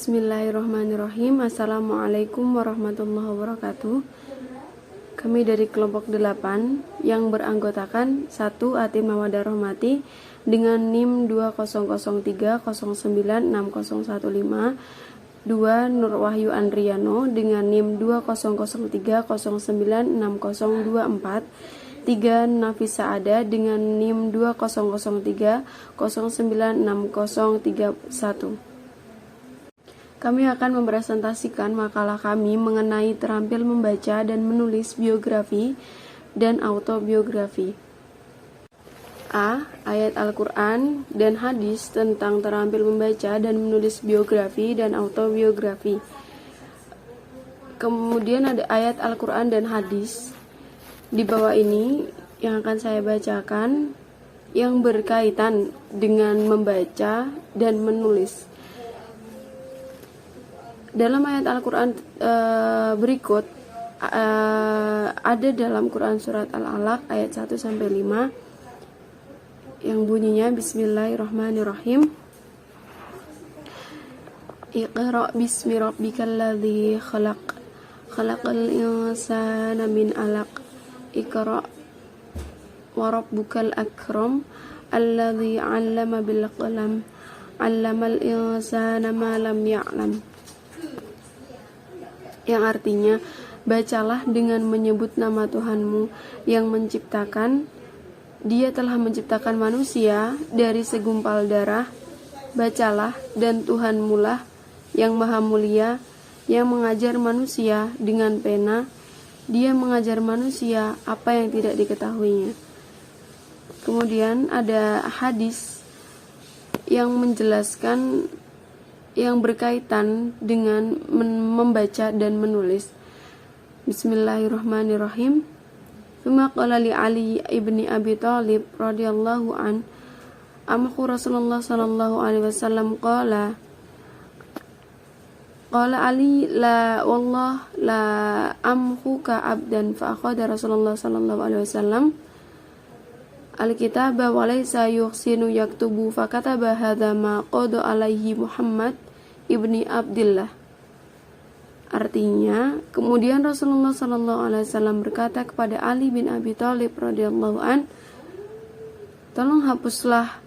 Bismillahirrahmanirrahim. Assalamualaikum warahmatullahi wabarakatuh. Kami dari kelompok 8 yang beranggotakan 1. Atim Mawadah Rohmati dengan NIM 2003096015, 2. Nur Wahyu Andriano dengan NIM 2003096024, 3. Nafisa Ada dengan NIM 2003096031. Kami akan mempresentasikan makalah kami mengenai terampil membaca dan menulis biografi dan autobiografi. A. Ayat Al-Quran dan hadis tentang terampil membaca dan menulis biografi dan autobiografi. Kemudian ada ayat Al-Quran dan hadis di bawah ini yang akan saya bacakan yang berkaitan dengan membaca dan menulis. Dalam ayat Al-Quran berikut ada dalam Quran surat Al-Alaq ayat 1-5 yang bunyinya Bismillahirrahmanirrahim. Iqra bismi rabbikal ladzi khalaq, khalaqal insana min 'alaq, Iqra wa rabbukal akram, alladzi 'allama bil qalam, 'allamal insana ma lam ya'lam. Yang artinya, bacalah dengan menyebut nama Tuhanmu yang menciptakan. Dia telah menciptakan manusia dari segumpal darah. Bacalah, dan Tuhanmu lah yang maha mulia, yang mengajar manusia dengan pena. Dia mengajar manusia apa yang tidak diketahuinya. Kemudian ada hadis yang menjelaskan yang berkaitan dengan membaca dan menulis. Bismillahirrahmanirrahim. Tsumma qala li Ali ibni Abi Thalib radhiyallahu an, amhu Rasulullah sallallahu alaihi wasallam qala Ali la wallah la amhuka abdan fa akhadha Rasulullah sallallahu alaihi wasallam al-kitaba wa laysa yuhsinu yaktubu fa kataba hadza ma qada alaihi Muhammad ibni Abdillah. Artinya, kemudian Rasulullah sallallahu alaihi wasallam berkata kepada Ali bin Abi Thalib radhiyallahu an, tolong hapuslah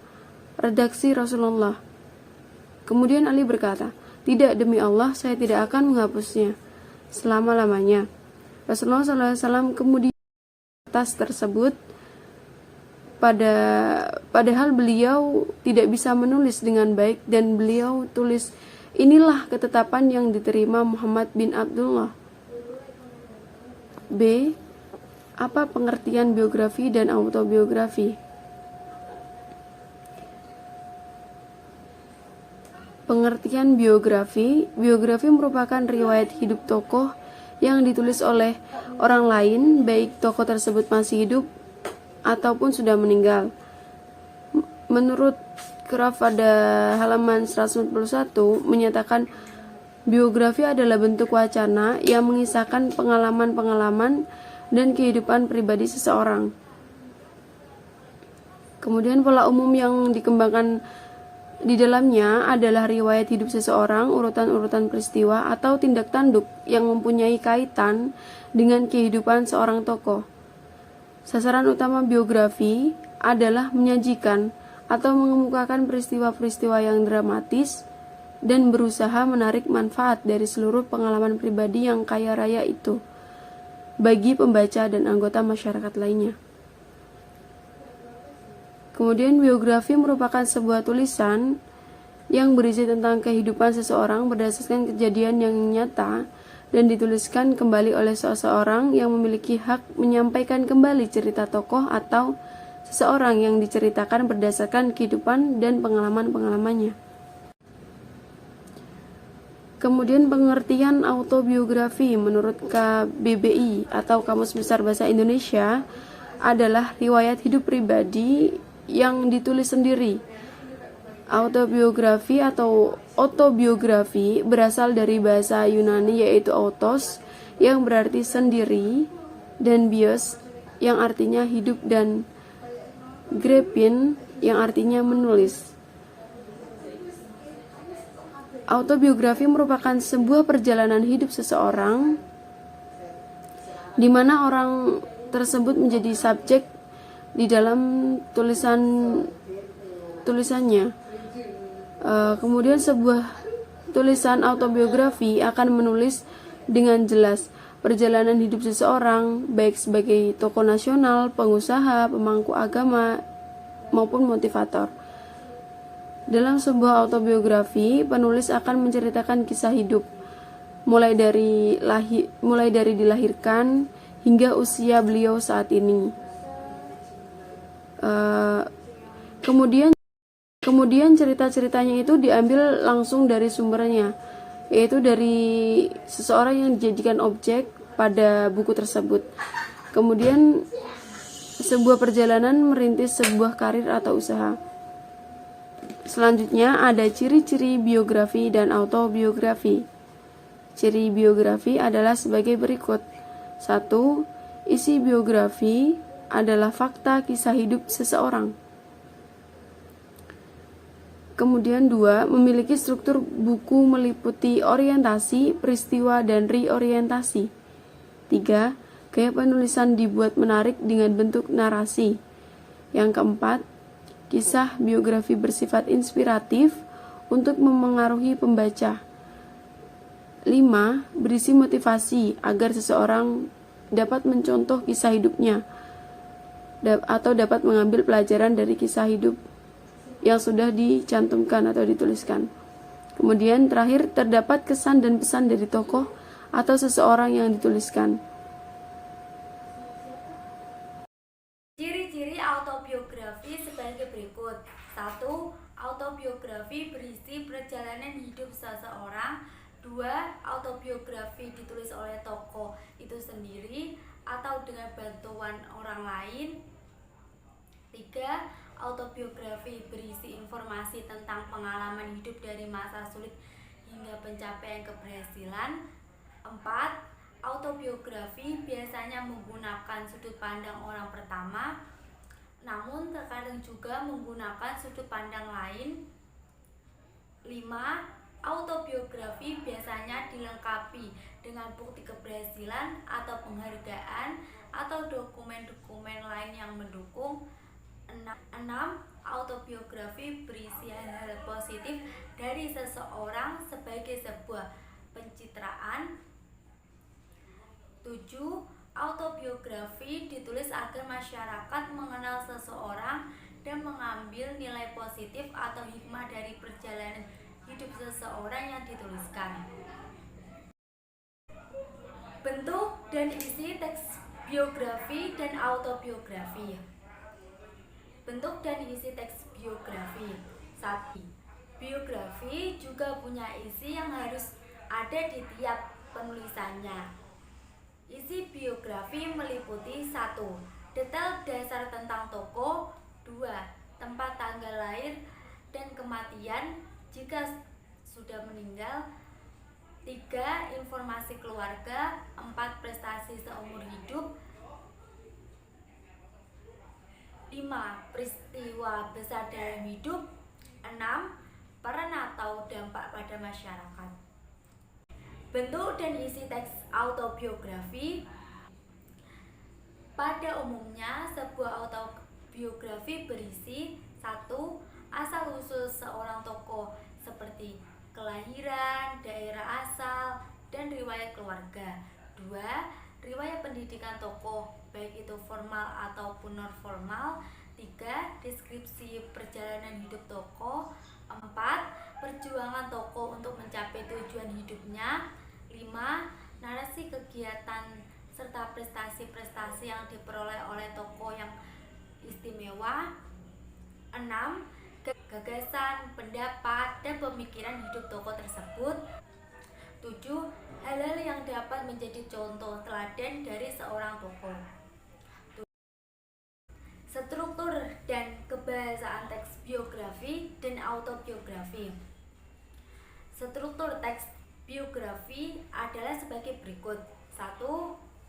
redaksi Rasulullah. Kemudian Ali berkata, tidak, demi Allah saya tidak akan menghapusnya selama-lamanya. Rasulullah sallallahu alaihi wasallam kemudian atas tersebut padahal beliau tidak bisa menulis dengan baik, dan beliau tulis, inilah ketetapan yang diterima Muhammad bin Abdullah. B. Apa pengertian biografi dan autobiografi? Pengertian biografi merupakan riwayat hidup tokoh yang ditulis oleh orang lain, baik tokoh tersebut masih hidup ataupun sudah meninggal. Menurut Kraf pada halaman 141 menyatakan biografi adalah bentuk wacana yang mengisahkan pengalaman-pengalaman dan kehidupan pribadi seseorang. Kemudian pola umum yang dikembangkan di dalamnya adalah riwayat hidup seseorang, urutan-urutan peristiwa atau tindak tanduk yang mempunyai kaitan dengan kehidupan seorang tokoh. Sasaran utama biografi adalah menyajikan atau mengemukakan peristiwa-peristiwa yang dramatis dan berusaha menarik manfaat dari seluruh pengalaman pribadi yang kaya raya itu bagi pembaca dan anggota masyarakat lainnya. Kemudian biografi merupakan sebuah tulisan yang berisi tentang kehidupan seseorang berdasarkan kejadian yang nyata dan dituliskan kembali oleh seseorang yang memiliki hak menyampaikan kembali cerita tokoh atau seseorang yang diceritakan berdasarkan kehidupan dan pengalaman-pengalamannya. Kemudian pengertian autobiografi menurut KBBI atau Kamus Besar Bahasa Indonesia adalah riwayat hidup pribadi yang ditulis sendiri. Autobiografi atau autobiografi berasal dari bahasa Yunani yaitu autos yang berarti sendiri dan bios yang artinya hidup dan grepin yang artinya menulis. Autobiografi merupakan sebuah perjalanan hidup seseorang di mana orang tersebut menjadi subjek di dalam tulisannya. Kemudian sebuah tulisan autobiografi akan menulis dengan jelas perjalanan hidup seseorang, baik sebagai tokoh nasional, pengusaha, pemangku agama, maupun motivator. Dalam sebuah autobiografi, penulis akan menceritakan kisah hidup, mulai dari dilahirkan hingga usia beliau saat ini. Kemudian cerita-ceritanya itu diambil langsung dari sumbernya, yaitu dari seseorang yang dijadikan objek pada buku tersebut. Kemudian sebuah perjalanan merintis sebuah karir atau usaha. Selanjutnya ada ciri-ciri biografi dan autobiografi. Ciri biografi adalah sebagai berikut. 1. Isi biografi adalah fakta kisah hidup seseorang. Kemudian 2. Memiliki struktur buku meliputi orientasi, peristiwa, dan reorientasi. 3. Gaya penulisan dibuat menarik dengan bentuk narasi. Yang keempat, kisah biografi bersifat inspiratif untuk memengaruhi pembaca. 5. Berisi motivasi agar seseorang dapat mencontoh kisah hidupnya atau dapat mengambil pelajaran dari kisah hidup yang sudah dicantumkan atau dituliskan. Kemudian terakhir, terdapat kesan dan pesan dari tokoh atau seseorang yang dituliskan. Ciri-ciri autobiografi sebagai berikut. 1. Autobiografi berisi perjalanan hidup seseorang. 2. Autobiografi ditulis oleh tokoh itu sendiri atau dengan bantuan orang lain. 3. Autobiografi berisi informasi tentang pengalaman hidup dari masa sulit hingga pencapaian keberhasilan. 4. Autobiografi biasanya menggunakan sudut pandang orang pertama, namun terkadang juga menggunakan sudut pandang lain. 5. Autobiografi biasanya dilengkapi dengan bukti keberhasilan atau penghargaan atau dokumen-dokumen lain yang mendukung. 6. Autobiografi berisi hal-hal positif dari seseorang sebagai sebuah pencitraan. 7. Autobiografi ditulis agar masyarakat mengenal seseorang dan mengambil nilai positif atau hikmah dari perjalanan hidup seseorang yang dituliskan. Bentuk dan isi teks biografi dan autobiografi. Bentuk dan isi teks biografi. 1. Biografi juga punya isi yang harus ada di tiap penulisannya. Isi biografi meliputi 1. Detail dasar tentang tokoh. 2. Tempat tanggal lahir dan kematian jika sudah meninggal. 3. Informasi keluarga. 4. Prestasi seumur hidup. 5. Peristiwa besar dalam hidup. 6. Peran atau dampak pada masyarakat. Bentuk dan isi teks autobiografi. Pada umumnya, sebuah autobiografi berisi 1. Asal-usul seorang tokoh seperti kelahiran, daerah asal, dan riwayat keluarga. 2. Riwayat pendidikan tokoh, baik itu formal ataupun non-formal. 3. Deskripsi perjalanan hidup tokoh. 4. Perjuangan tokoh untuk mencapai tujuan hidupnya. 5. Narasi kegiatan serta prestasi-prestasi yang diperoleh oleh tokoh yang istimewa. 6. Gagasan, pendapat, dan pemikiran hidup tokoh tersebut. 7. Hal-hal yang dapat menjadi contoh teladan dari seorang tokoh. Struktur dan kebahasaan teks biografi dan autobiografi. Struktur teks biografi adalah sebagai berikut. 1.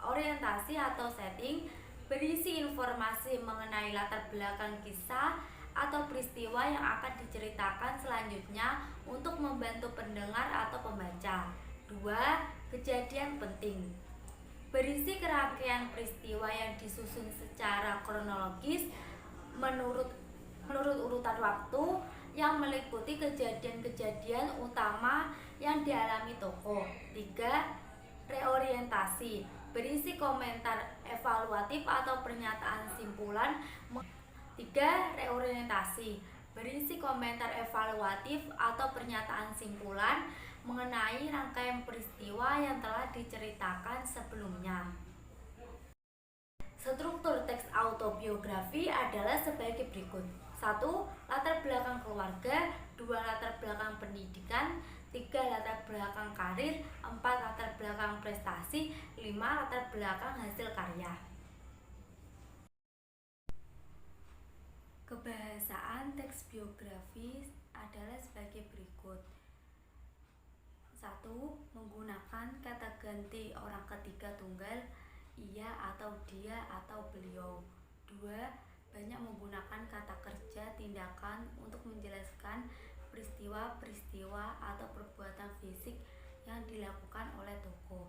Orientasi atau setting berisi informasi mengenai latar belakang kisah atau peristiwa yang akan diceritakan selanjutnya untuk membantu pendengar atau pembaca. 2. Kejadian penting. Berisi kerangkaian peristiwa yang disusun secara kronologis menurut urutan waktu yang meliputi kejadian-kejadian utama yang dialami tokoh. 3. Reorientasi. Berisi komentar evaluatif atau pernyataan simpulan. 3. Reorientasi. Berisi komentar evaluatif atau pernyataan simpulan mengenai rangkaian peristiwa yang telah diceritakan sebelumnya. Struktur teks autobiografi adalah sebagai berikut. 1. Latar belakang keluarga. 2. Latar belakang pendidikan. 3. Latar belakang karir. 4. Latar belakang prestasi. 5. Latar belakang hasil karya. Kebahasaan teks biografi adalah sebagai berikut. 1. Menggunakan kata ganti orang ketiga tunggal, ia atau dia atau beliau. 2. Banyak menggunakan kata kerja tindakan untuk menjelaskan peristiwa-peristiwa atau perbuatan fisik yang dilakukan oleh tokoh.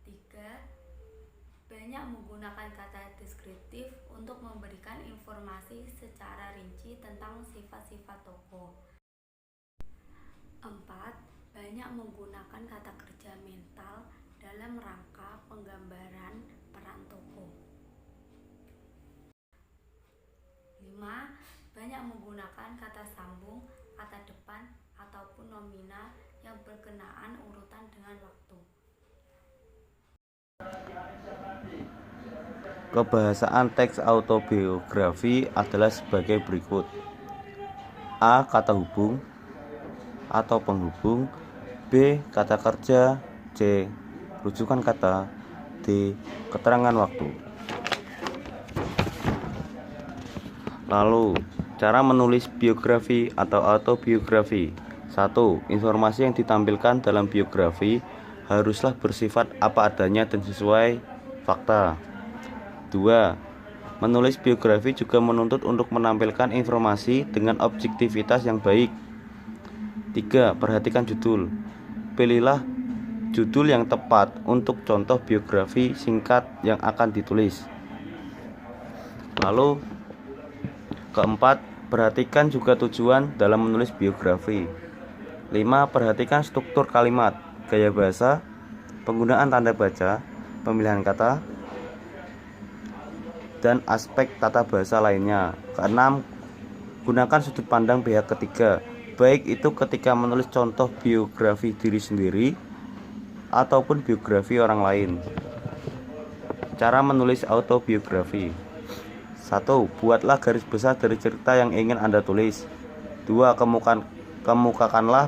3. Banyak menggunakan kata deskriptif untuk memberikan informasi secara rinci tentang sifat-sifat tokoh. 4. Banyak menggunakan kata kerja mental dalam rangka penggambaran peran tokoh. 5. Banyak menggunakan kata sambung, kata depan, ataupun nominal yang berkenaan urutan dengan waktu. Kebahasaan teks autobiografi adalah sebagai berikut. A. Kata hubung atau penghubung. B. Kata kerja. C. Rujukan kata. D. Keterangan waktu. Lalu, cara menulis biografi atau autobiografi. 1. Informasi yang ditampilkan dalam biografi haruslah bersifat apa adanya dan sesuai fakta. 2. Menulis biografi juga menuntut untuk menampilkan informasi dengan objektivitas yang baik. 3. Perhatikan judul. Pilihlah judul yang tepat untuk contoh biografi singkat yang akan ditulis. Lalu, keempat, perhatikan juga tujuan dalam menulis biografi. 5. Perhatikan struktur kalimat, gaya bahasa, penggunaan tanda baca, pemilihan kata, dan aspek tata bahasa lainnya. 6. Gunakan sudut pandang pihak ketiga, baik itu ketika menulis contoh biografi diri sendiri ataupun biografi orang lain. Cara menulis autobiografi. 1. Buatlah garis besar dari cerita yang ingin Anda tulis. 2. Kemukakanlah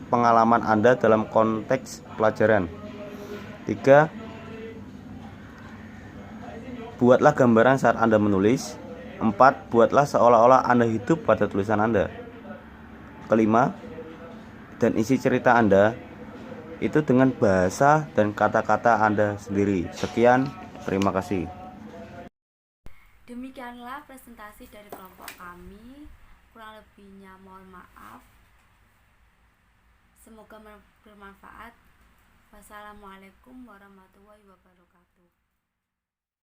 pengalaman Anda dalam konteks pelajaran. 3. Buatlah gambaran saat Anda menulis. 4. Buatlah seolah-olah Anda hidup pada tulisan Anda. Kelima, dan isi cerita Anda itu dengan bahasa dan kata-kata Anda sendiri. Sekian, terima kasih. Demikianlah presentasi dari kelompok kami. Kurang lebihnya mohon maaf. Semoga bermanfaat. Wassalamualaikum warahmatullahi wabarakatuh.